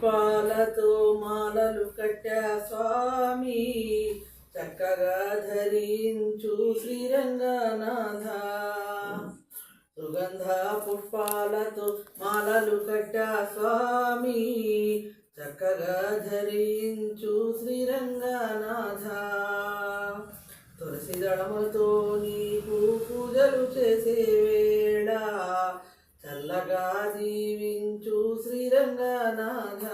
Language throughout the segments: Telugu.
పుష్పాలతో మాలలు కట్టా స్వామి చక్కగా ధరించు శ్రీరంగనాథ. సుగంధ పుష్పాలతో మాలలు కట్టా స్వామి చక్కగా ధరించు శ్రీరంగనాథ. తులసి దళములతో నీకు పూజలు చేసే వేళ చల్లగా దీవించు శ్రీరంగనాథ.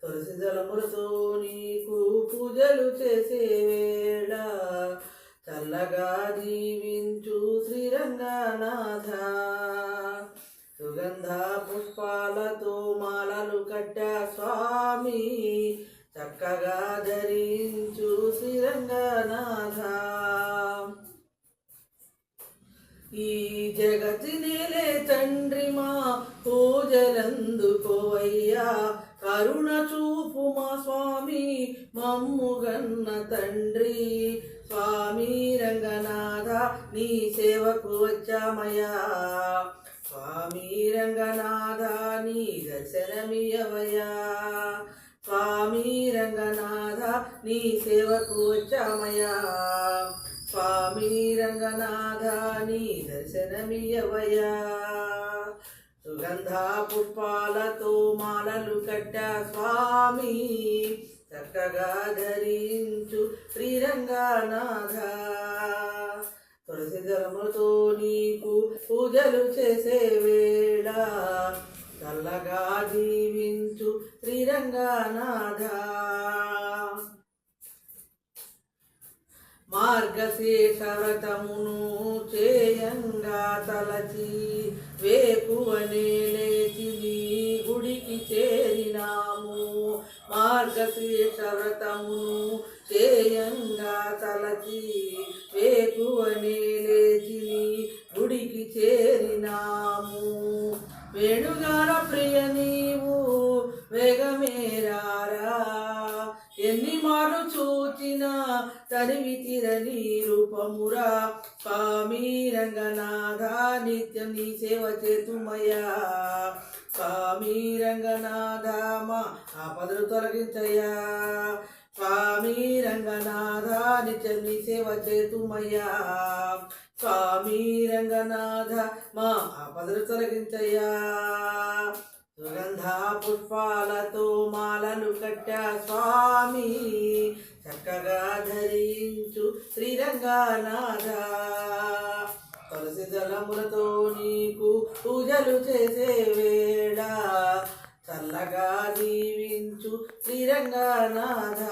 తులసి దళములతో నీకు పూజలు చేసే వేళ చల్లగా దీవించు శ్రీరంగనాథ. సుగంధ పుష్పాలతో మాలలు కట్టా స్వామి చక్కగా ధరించు శ్రీరంగనాథ. ఈ జగతినేలే తండ్రి మా పూజలందుకోవయ్యా. కరుణ చూపు మా స్వామి మమ్ముగన్న తండ్రి. స్వామి రంగనాథ నీ సేవకు వచ్చామయ్యా. స్వామి రంగనాథ నీ దర్శనమియవయ్యా. స్వామి రంగనాథ నీ సేవకు వచ్చామయ్యా. స్వామి రంగనాథ నీ దర్శనమియవయ్యా. సుగంధ పుష్పాలతో మాలలు కట్టా స్వామి చక్కగా ధరించు శ్రీరంగనాథ. తులసి దళములతో నీకు పూజలు చేసే వేళ చల్లగా దీవించు శ్రీరంగనాథ. మార్గశీర్ష వ్రతమును చేయంగా తలచి వేకువనే లేచి నీ గుడికి చేరినాము. మార్గశీర్ష వ్రతమును చేయంగా తలచి వేకువనే లేచి నీ గుడికి చేరినాము. వేణుగాన ప్రియ నీవు వేగమేరారా. ఎన్ని మారు చూచినా తనివి తీరని రూపమురా. స్వామి రంగనాథ నిత్యం నీ సేవ చేతుమయ్యా. స్వామి రంగనాథ మా ఆపదలు తొలగించయ్యా. స్వామి రంగనాథ నిత్యం నీ సేవ చేతుమయ్యా. స్వామి రంగనాథ మా ఆపదలు తొలగించయ్యా. సుగంధ పుష్పాలతో మాలలు కట్టా స్వామి చక్కగా ధరించు శ్రీరంగనాథ. తులసి దళములతో నీకు పూజలు చేసే వేళ చల్లగా దీవించు శ్రీరంగనాథ.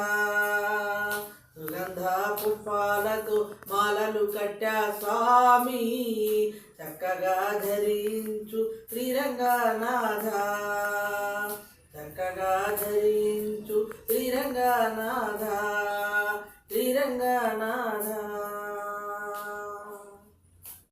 సుగంధ పుష్పాలతో మాలలు కట్టా స్వామి చక్కగా ధరించు శ్రీరంగనాథ. చక్కగా ధరించు శ్రీరంగనాథ. శ్రీరంగనాథ.